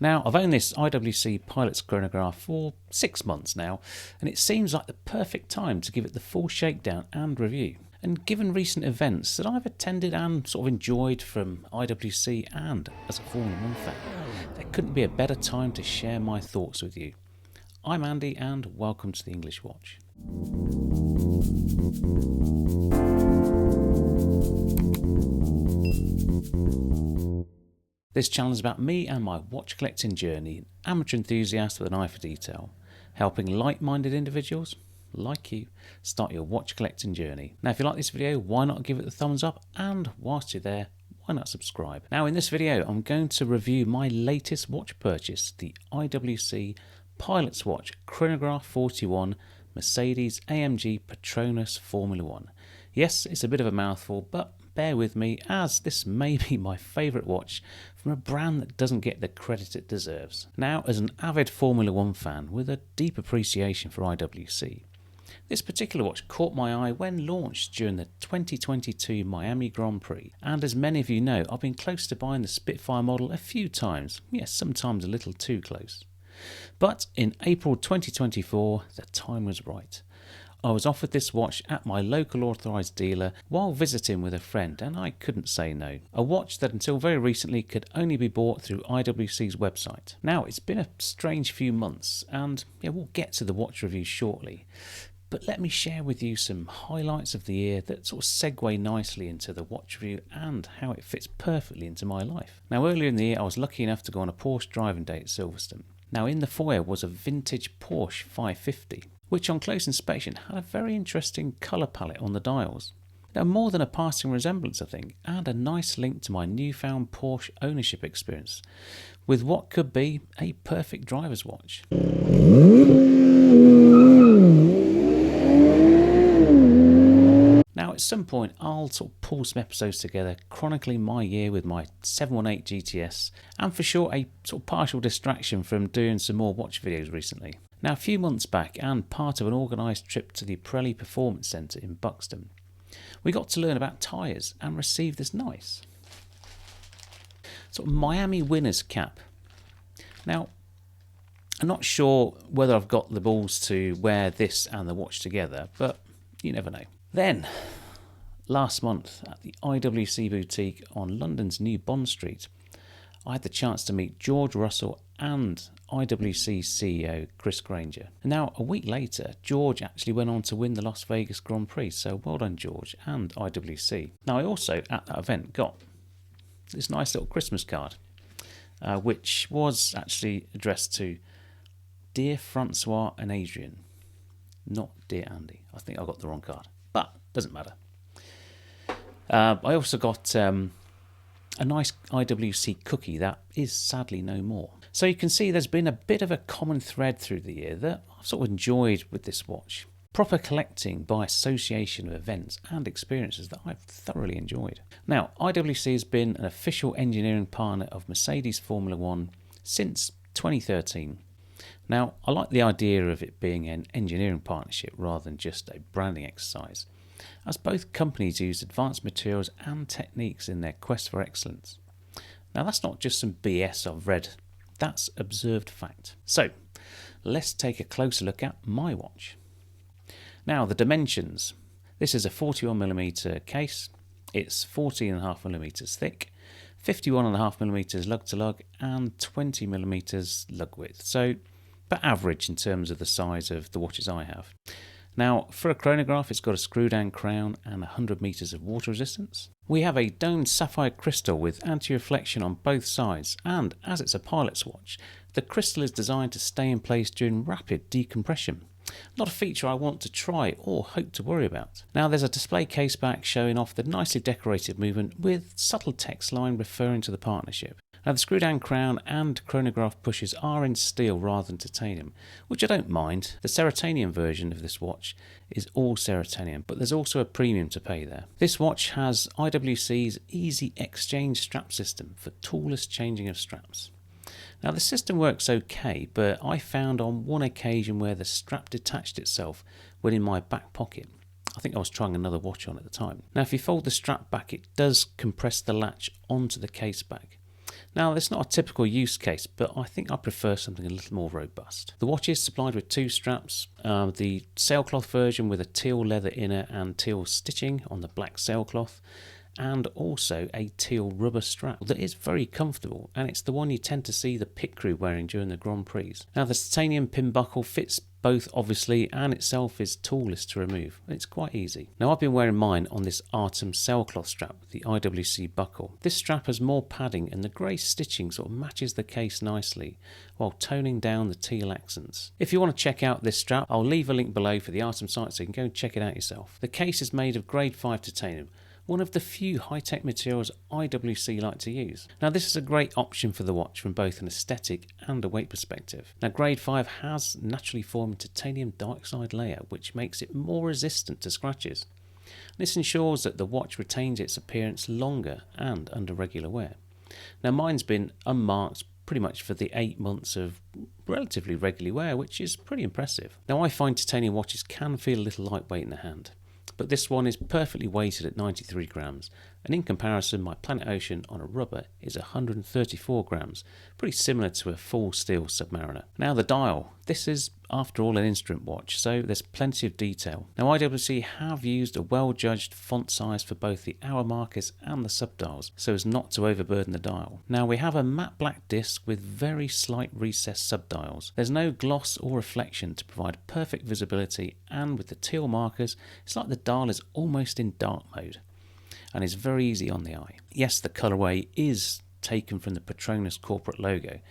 Now, I've owned this IWC Pilot's Chronograph for 6 months now, and it seems like the perfect time to give it the full shakedown and review. And given recent events that I've attended and sort of enjoyed from IWC and as a Formula 1 fan, there couldn't be a better time to share my thoughts with you. I'm Andy and welcome to the English Watch. This channel is about me and my watch collecting journey, an amateur enthusiast with an eye for detail, helping like-minded individuals like you start your watch collecting journey. Now if you like this video, why not give it the thumbs up, and whilst you're there, why not subscribe? Now in this video I'm going to review my latest watch purchase, the IWC Pilot's Watch Chronograph 41 Mercedes-AMG PETRONAS Formula 1. Yes, it's a bit of a mouthful, but bear with me as this may be my favourite watch from a brand that doesn't get the credit it deserves. Now, as an avid Formula 1 fan with a deep appreciation for IWC, this particular watch caught my eye when launched during the 2022 Miami Grand Prix, and as many of you know, I've been close to buying the Spitfire model a few times, yes, sometimes a little too close. But in April 2024, the time was right. I was offered this watch at my local authorised dealer while visiting with a friend, and I couldn't say no. A watch that until very recently could only be bought through IWC's website. Now, it's been a strange few months, and we'll get to the watch review shortly. But let me share with you some highlights of the year that sort of segue nicely into the watch review and how it fits perfectly into my life. Now, earlier in the year, I was lucky enough to go on a Porsche driving day at Silverstone. Now, in the foyer was a vintage Porsche 550, which on close inspection had a very interesting colour palette on the dials. Now, more than a passing resemblance, I think, and a nice link to my newfound Porsche ownership experience, with what could be a perfect driver's watch. Now, at some point, I'll sort of pull some episodes together, chronicling my year with my 718 GTS, and for sure a sort of partial distraction from doing some more watch videos recently. Now, a few months back, and part of an organised trip to the Pirelli Performance Centre in Buxton, we got to learn about tyres and receive this nice sort of Miami winner's cap. Now, I'm not sure whether I've got the balls to wear this and the watch together, but you never know. Then, last month at the IWC boutique on London's New Bond Street, I had the chance to meet George Russell and IWC CEO Chris Granger. Now, a week later, George actually went on to win the Las Vegas Grand Prix, so well done George and IWC. Now, I also, at that event, got this nice little Christmas card, which was actually addressed to Dear Francois and Adrian, not Dear Andy. I think I got the wrong card, but doesn't matter. I also got a nice IWC cookie that is sadly no more. So you can see there's been a bit of a common thread through the year that I've sort of enjoyed with this watch. Proper collecting by association of events and experiences that I've thoroughly enjoyed. Now, IWC has been an official engineering partner of Mercedes Formula 1 since 2013. Now, I like the idea of it being an engineering partnership rather than just a branding exercise, as both companies use advanced materials and techniques in their quest for excellence. Now, that's not just some BS I've read, that's observed fact. So, let's take a closer look at my watch. Now, the dimensions. This is a 41mm case, it's 14.5mm thick, 51.5mm lug to lug, and 20mm lug width. So, but average in terms of the size of the watches I have. Now, for a chronograph, it's got a screw-down crown and 100 metres of water resistance. We have a domed sapphire crystal with anti-reflection on both sides, and as it's a pilot's watch, the crystal is designed to stay in place during rapid decompression. Not a feature I want to try or hope to worry about. Now, there's a display case back showing off the nicely decorated movement with subtle text line referring to the partnership. Now, the screw-down crown and chronograph pushes are in steel rather than titanium, which I don't mind. The Ceratanium version of this watch is all Ceratanium, but there's also a premium to pay there. This watch has IWC's Easy Exchange strap system for toolless changing of straps. Now, the system works okay, but I found on one occasion where the strap detached itself when in my back pocket. I think I was trying another watch on at the time. Now, if you fold the strap back, it does compress the latch onto the case back. Now, it's not a typical use case, but I think I prefer something a little more robust. The watch is supplied with 2 straps, the sailcloth version with a teal leather inner and teal stitching on the black sailcloth, and also a teal rubber strap that is very comfortable, and it's the one you tend to see the pit crew wearing during the Grand Prix. Now, the titanium pin buckle fits both obviously, and itself is toolless to remove. It's quite easy. Now, I've been wearing mine on this Artem sailcloth strap, the IWC buckle. This strap has more padding, and the grey stitching sort of matches the case nicely while toning down the teal accents. If you want to check out this strap, I'll leave a link below for the Artem site so you can go and check it out yourself. The case is made of grade 5 titanium, one of the few high-tech materials IWC like to use. Now, this is a great option for the watch from both an aesthetic and a weight perspective. Now, grade 5 has naturally formed titanium dioxide layer, which makes it more resistant to scratches. This ensures that the watch retains its appearance longer and under regular wear. Now, mine's been unmarked pretty much for the 8 months of relatively regular wear, which is pretty impressive. Now, I find titanium watches can feel a little lightweight in the hand, but this one is perfectly weighted at 93 grams, and in comparison my Planet Ocean on a rubber is 134 grams, pretty similar to a full steel Submariner. Now, the dial. This is after all an instrument watch, so there's plenty of detail. Now, IWC have used a well-judged font size for both the hour markers and the subdials, so as not to overburden the dial. Now, we have a matte black disc with very slight recessed subdials. There's no gloss or reflection to provide perfect visibility, and with the teal markers, it's like the dial is almost in dark mode and is very easy on the eye. Yes, the colourway is taken from the PETRONAS corporate logo,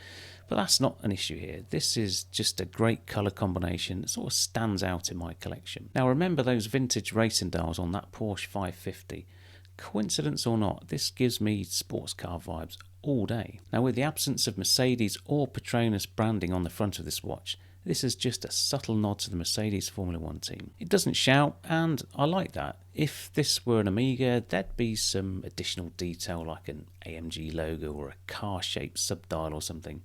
but that's not an issue here. This is just a great colour combination that sort of stands out in my collection. Now, remember those vintage racing dials on that Porsche 550? Coincidence or not, this gives me sports car vibes all day. Now, with the absence of Mercedes or PETRONAS branding on the front of this watch, this is just a subtle nod to the Mercedes Formula 1 team. It doesn't shout, and I like that. If this were an Amiga, there'd be some additional detail like an AMG logo or a car-shaped subdial or something.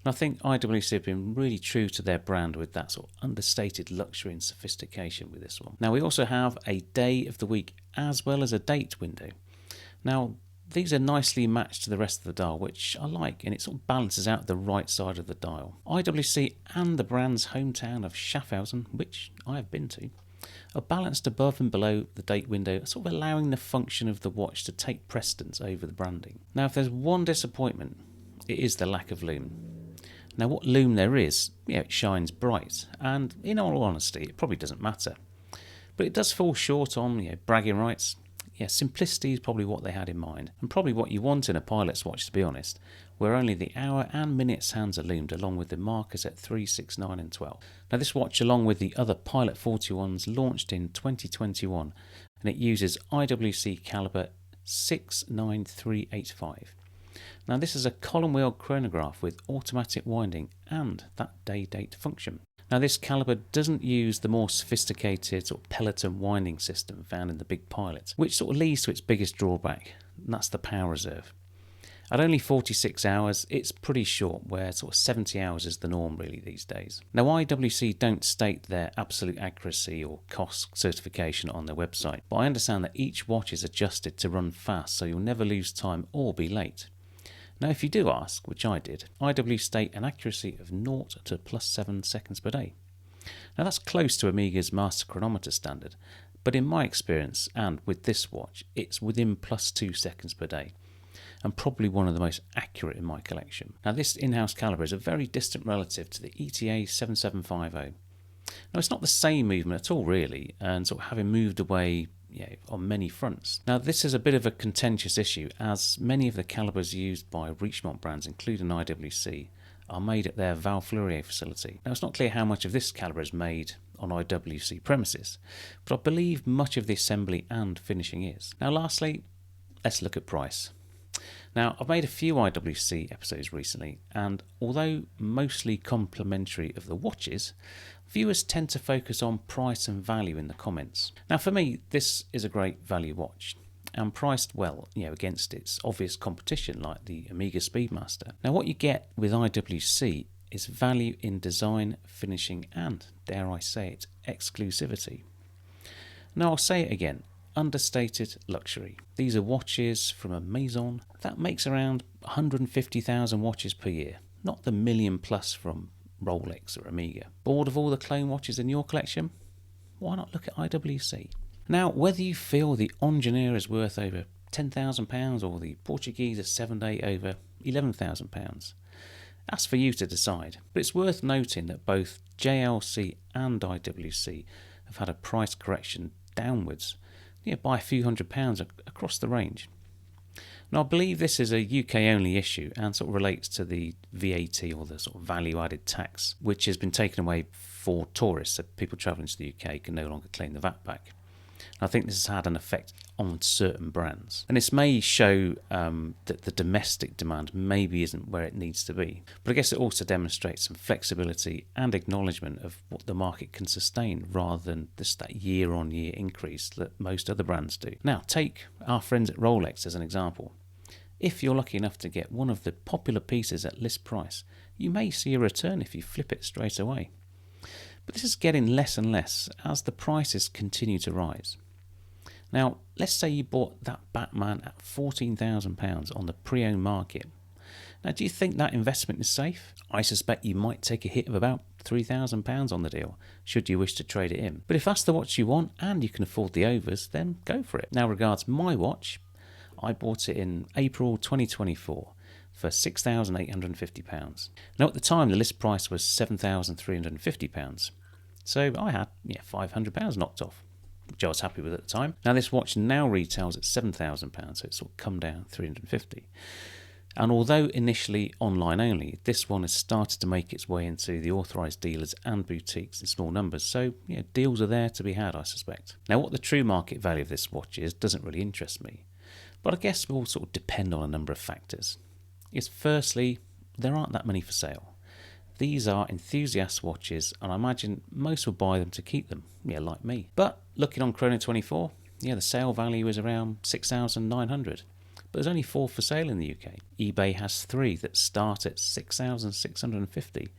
And I think IWC have been really true to their brand with that sort of understated luxury and sophistication with this one. Now, we also have a day of the week as well as a date window. Now, these are nicely matched to the rest of the dial, which I like, and it sort of balances out the right side of the dial. IWC and the brand's hometown of Schaffhausen, which I have been to, are balanced above and below the date window, sort of allowing the function of the watch to take precedence over the branding. Now, if there's one disappointment, it is the lack of lume. Now, what lume there is, it shines bright, and in all honesty, it probably doesn't matter. But it does fall short on, bragging rights. Simplicity is probably what they had in mind, and probably what you want in a pilot's watch, to be honest, where only the hour and minutes hands are loomed along with the markers at 3, 6, 9 and 12. Now, this watch, along with the other Pilot 41s, launched in 2021, and it uses IWC caliber 69385. Now, this is a column wheel chronograph with automatic winding and that day date function. Now, this caliber doesn't use the more sophisticated sort of peloton winding system found in the big Pilots, which sort of leads to its biggest drawback, and that's the power reserve. At only 46 hours, it's pretty short, where sort of 70 hours is the norm really these days. Now, IWC don't state their absolute accuracy or cost certification on their website, but I understand that each watch is adjusted to run fast, so you'll never lose time or be late. Now, if you do ask, which I did, IWC state an accuracy of 0 to +7 seconds per day. Now, that's close to Amiga's master chronometer standard, but in my experience, and with this watch, it's within +2 seconds per day, and probably one of the most accurate in my collection. Now, this in-house caliber is a very distant relative to the ETA 7750. Now, it's not the same movement at all, really, and sort of having moved away on many fronts. Now, this is a bit of a contentious issue, as many of the calibers used by Richemont brands, including IWC, are made at their Val-Fleurier facility. Now, it's not clear how much of this caliber is made on IWC premises, but I believe much of the assembly and finishing is. Now, lastly, let's look at price. Now, I've made a few IWC episodes recently, and although mostly complimentary of the watches, viewers tend to focus on price and value in the comments. Now, for me, this is a great value watch, and priced well, against its obvious competition like the Amiga Speedmaster. Now, what you get with IWC is value in design, finishing, and, dare I say it, exclusivity. Now, I'll say it again. understated luxury. These are watches from a maison that makes around 150,000 watches per year, not the million plus from Rolex or Omega. Bored of all the clone watches in your collection? Why not look at IWC? Now, whether you feel the Engineer is worth over £10,000 or the Portuguese are 7-day over £11,000, that's for you to decide. But it's worth noting that both JLC and IWC have had a price correction downwards, by a few £100 across the range. Now, I believe this is a UK only issue and sort of relates to the VAT, or the sort of value added tax, which has been taken away for tourists, so people travelling to the UK can no longer claim the VAT back. I think this has had an effect on certain brands, and this may show that the domestic demand maybe isn't where it needs to be, but I guess it also demonstrates some flexibility and acknowledgement of what the market can sustain, rather than just that year-on-year increase that most other brands do. Now, take our friends at Rolex as an example. If you're lucky enough to get one of the popular pieces at list price, you may see a return if you flip it straight away. But this is getting less and less as the prices continue to rise. Now, let's say you bought that Batman at £14,000 on the pre-owned market. Now, do you think that investment is safe? I suspect you might take a hit of about £3,000 on the deal, should you wish to trade it in. But if that's the watch you want and you can afford the overs, then go for it. Now, regards my watch, I bought it in April 2024 for £6,850. Now, at the time, the list price was £7,350. So I had £500 knocked off, which I was happy with at the time. Now, this watch now retails at £7,000, so it's sort of come down £350. And although initially online only, this one has started to make its way into the authorised dealers and boutiques in small numbers, so deals are there to be had, I suspect. Now, what the true market value of this watch is doesn't really interest me, but I guess will sort of depend on a number of factors. Firstly, there aren't that many for sale. These are enthusiast watches, and I imagine most will buy them to keep them, like me. But looking on Chrono24, the sale value is around 6,900. But there's only 4 for sale in the UK. eBay has 3 that start at 6,650.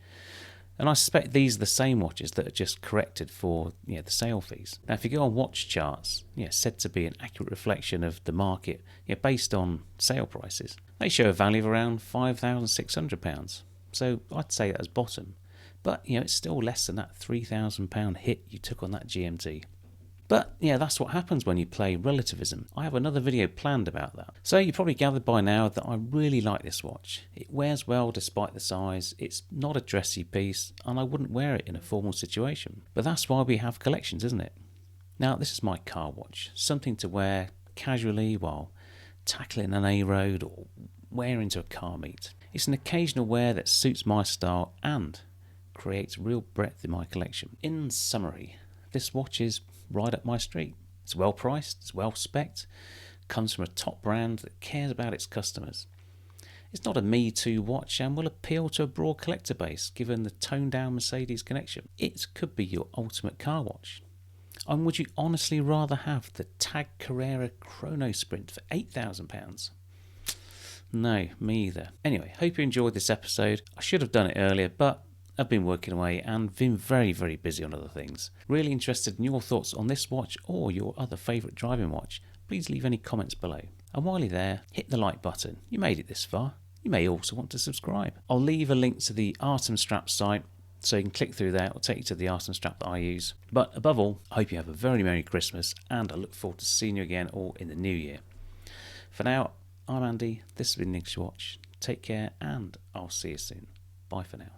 And I suspect these are the same watches that are just corrected for the sale fees. Now, if you go on watch charts, said to be an accurate reflection of the market, based on sale prices, they show a value of around £5,600. So I'd say that as bottom. But it's still less than that £3,000 hit you took on that GMT. But that's what happens when you play relativism. I have another video planned about that. So you probably gathered by now that I really like this watch. It wears well despite the size, it's not a dressy piece, and I wouldn't wear it in a formal situation. But that's why we have collections, isn't it? Now, this is my car watch, something to wear casually while tackling an A-road or wearing to a car meet. It's an occasional wear that suits my style and creates real breadth in my collection. In summary, this watch is right up my street. It's well priced, it's well specced, comes from a top brand that cares about its customers. It's not a me too watch and will appeal to a broad collector base given the toned down Mercedes connection. It could be your ultimate car watch. And would you honestly rather have the Tag Carrera Chrono Sprint for £8,000? No, me either. Anyway, hope you enjoyed this episode. I should have done it earlier, but I've been working away and been very, very busy on other things. Really interested in your thoughts on this watch or your other favourite driving watch. Please leave any comments below. And while you're there, hit the like button. You made it this far. You may also want to subscribe. I'll leave a link to the Artem Strap site, so you can click through there. It'll take you to the Artem Strap that I use. But above all, I hope you have a very Merry Christmas, and I look forward to seeing you again all in the new year. For now, I'm Andy. This has been Nick's Watch. Take care, and I'll see you soon. Bye for now.